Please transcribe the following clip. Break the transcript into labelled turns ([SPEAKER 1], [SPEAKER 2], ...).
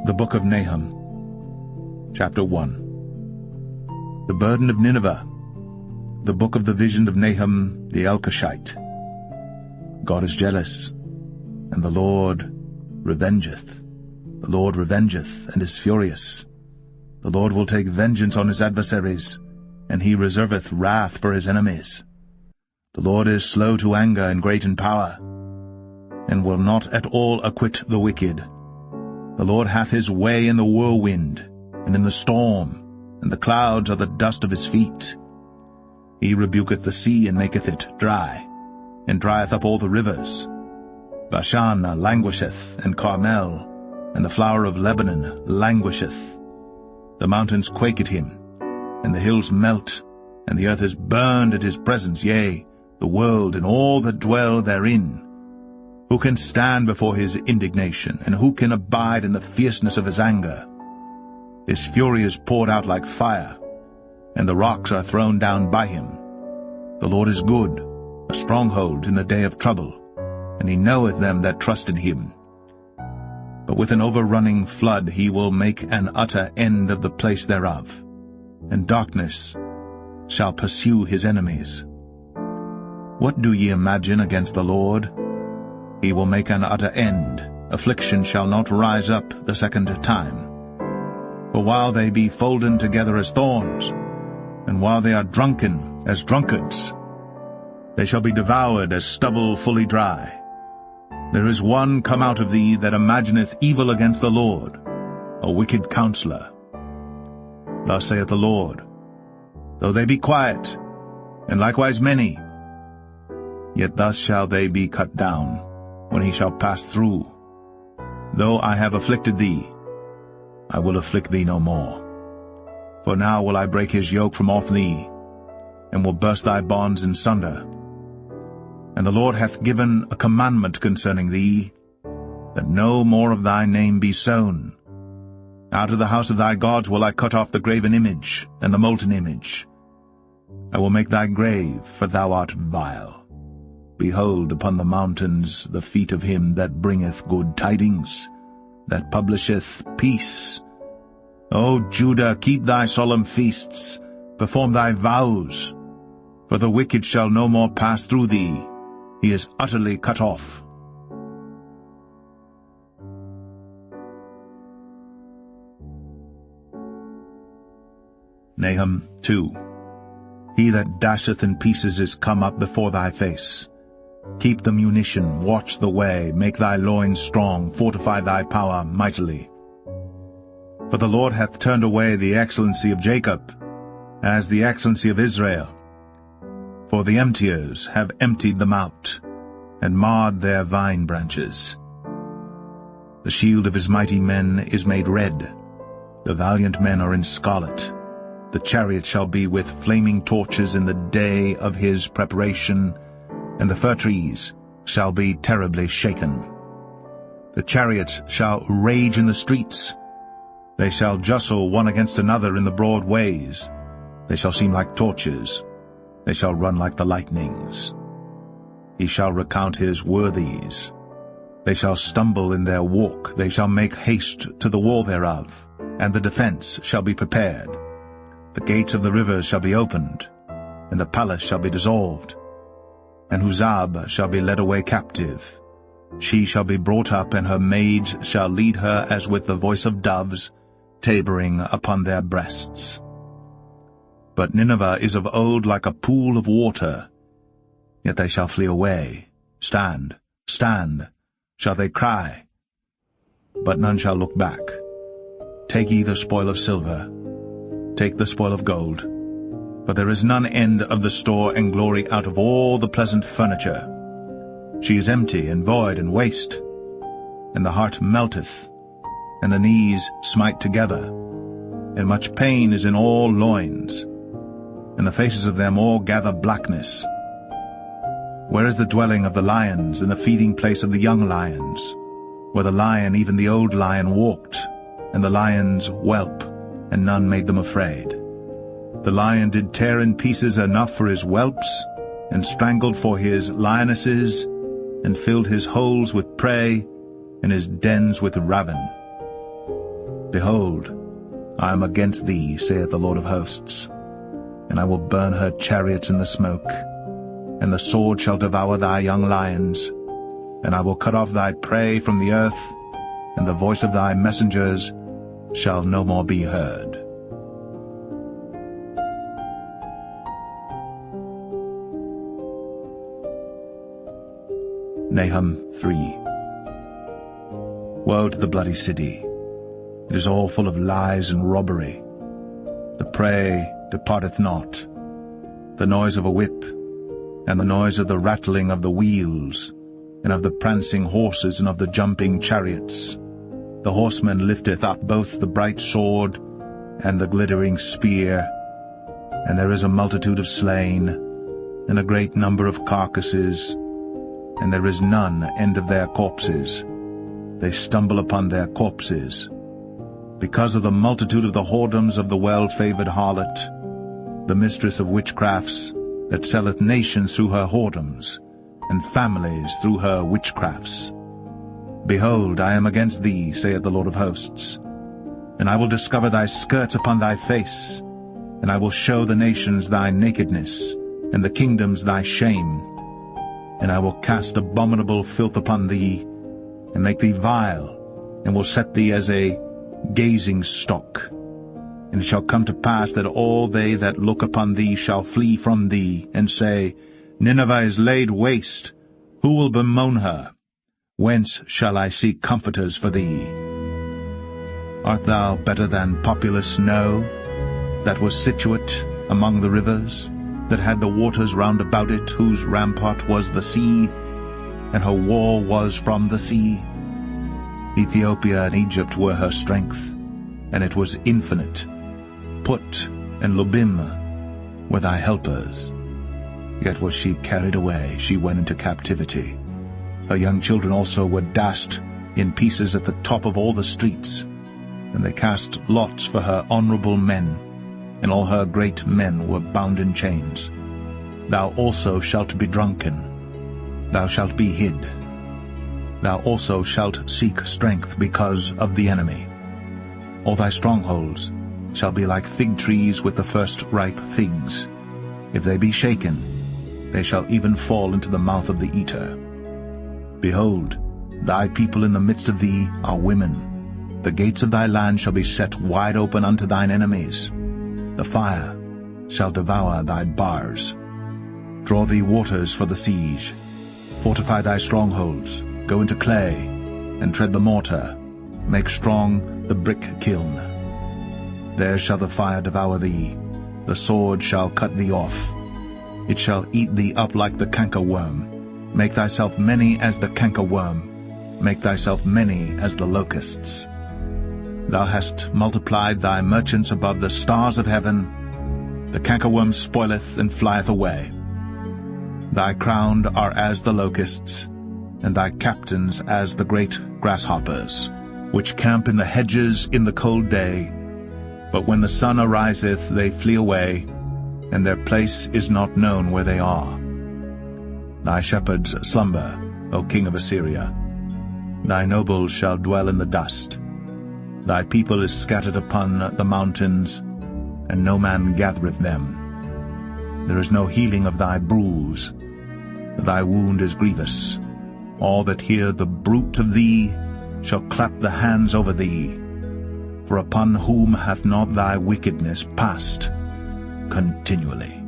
[SPEAKER 1] The Book of Nahum, Chapter 1. The burden of Nineveh. The book of the vision of Nahum the Elkoshite. God is jealous, and the Lord revengeth. The Lord revengeth, and is furious. The Lord will take vengeance on his adversaries, and he reserveth wrath for his enemies. The Lord is slow to anger and great in power, and will not at all acquit the wicked. The Lord hath his way in the whirlwind, and in the storm, and the clouds are the dust of his feet. He rebuketh the sea, and maketh it dry, and drieth up all the rivers. Bashan languisheth, and Carmel, and the flower of Lebanon languisheth. The mountains quake at him, and the hills melt, and the earth is burned at his presence, yea, the world and all that dwell therein. Who can stand before his indignation, and who can abide in the fierceness of his anger? His fury is poured out like fire, and the rocks are thrown down by him. The Lord is good, a stronghold in the day of trouble, and he knoweth them that trust in him. But with an overrunning flood he will make an utter end of the place thereof, and darkness shall pursue his enemies. What do ye imagine against the Lord? He will make an utter end. Affliction shall not rise up the second time. For while they be folden together as thorns, and while they are drunken as drunkards, they shall be devoured as stubble fully dry. There is one come out of thee that imagineth evil against the Lord, a wicked counselor. Thus saith the Lord, though they be quiet, and likewise many, yet thus shall they be cut down, when he shall pass through. Though I have afflicted thee, I will afflict thee no more. For now will I break his yoke from off thee, and will burst thy bonds in sunder. And the Lord hath given a commandment concerning thee, that no more of thy name be sown. Out of the house of thy gods will I cut off the graven image, and the molten image. I will make thy grave, for thou art vile. Behold upon the mountains the feet of him that bringeth good tidings, that publisheth peace. O Judah, keep thy solemn feasts, perform thy vows, for the wicked shall no more pass through thee. He is utterly cut off. Nahum 2. He that dasheth in pieces is come up before thy face. Keep the munition, watch the way, make thy loins strong, fortify thy power mightily. For the Lord hath turned away the excellency of Jacob, as the excellency of Israel. For the emptiers have emptied them out, and marred their vine branches. The shield of his mighty men is made red, the valiant men are in scarlet. The chariot shall be with flaming torches in the day of his preparation, and the fir trees shall be terribly shaken. The chariots shall rage in the streets. They shall justle one against another in the broad ways. They shall seem like torches. They shall run like the lightnings. He shall recount his worthies. They shall stumble in their walk. They shall make haste to the wall thereof, and the defense shall be prepared. The gates of the rivers shall be opened, and the palace shall be dissolved. And Huzzab shall be led away captive. She shall be brought up, and her maids shall lead her as with the voice of doves, tabering upon their breasts. But Nineveh is of old like a pool of water, yet they shall flee away. Stand, stand, shall they cry, but none shall look back. Take ye the spoil of silver, take the spoil of gold, for there is none end of the store and glory out of all the pleasant furniture. She is empty and void and waste, and the heart melteth, and the knees smite together, and much pain is in all loins, and the faces of them all gather blackness. Where is the dwelling of the lions, and the feeding place of the young lions, where the lion, even the old lion, walked, and the lions whelp, and none made them afraid? The lion did tear in pieces enough for his whelps, and strangled for his lionesses, and filled his holes with prey, and his dens with ravin. Behold, I am against thee, saith the Lord of hosts, and I will burn her chariots in the smoke, and the sword shall devour thy young lions, and I will cut off thy prey from the earth, and the voice of thy messengers shall no more be heard. Nahum 3. Woe to the bloody city! It is all full of lies and robbery. The prey departeth not. The noise of a whip, and the noise of the rattling of the wheels, and of the prancing horses, and of the jumping chariots. The horseman lifteth up both the bright sword and the glittering spear, and there is a multitude of slain, and a great number of carcasses, and there is none end of their corpses. They stumble upon their corpses. Because of the multitude of the whoredoms of the well-favored harlot, the mistress of witchcrafts, that selleth nations through her whoredoms, and families through her witchcrafts. Behold, I am against thee, saith the Lord of hosts, and I will discover thy skirts upon thy face, and I will show the nations thy nakedness, and the kingdoms thy shame. And I will cast abominable filth upon thee, and make thee vile, and will set thee as a gazing stock. And it shall come to pass that all they that look upon thee shall flee from thee, and say, Nineveh is laid waste. Who will bemoan her? Whence shall I seek comforters for thee? Art thou better than populous snow, that was situate among the rivers, that had the waters round about it, whose rampart was the sea, and her wall was from the sea? Ethiopia and Egypt were her strength, and it was infinite. Put and Lubim were thy helpers. Yet was she carried away, she went into captivity. Her young children also were dashed in pieces at the top of all the streets, and they cast lots for her honorable men, and all her great men were bound in chains. Thou also shalt be drunken, thou shalt be hid. Thou also shalt seek strength because of the enemy. All thy strongholds shall be like fig trees with the first ripe figs. If they be shaken, they shall even fall into the mouth of the eater. Behold, thy people in the midst of thee are women. The gates of thy land shall be set wide open unto thine enemies. The fire shall devour thy bars. Draw thee waters for the siege. Fortify thy strongholds. Go into clay, and tread the mortar. Make strong the brick kiln. There shall the fire devour thee. The sword shall cut thee off. It shall eat thee up like the cankerworm. Make thyself many as the cankerworm. Make thyself many as the locusts. Thou hast multiplied thy merchants above the stars of heaven. The cankerworm spoileth and flieth away. Thy crowned are as the locusts, and thy captains as the great grasshoppers, which camp in the hedges in the cold day. But when the sun ariseth, they flee away, and their place is not known where they are. Thy shepherds slumber, O king of Assyria. Thy nobles shall dwell in the dust. Thy people is scattered upon the mountains, and no man gathereth them. There is no healing of thy bruise. Thy wound is grievous. All that hear the bruit of thee shall clap the hands over thee. For upon whom hath not thy wickedness passed continually?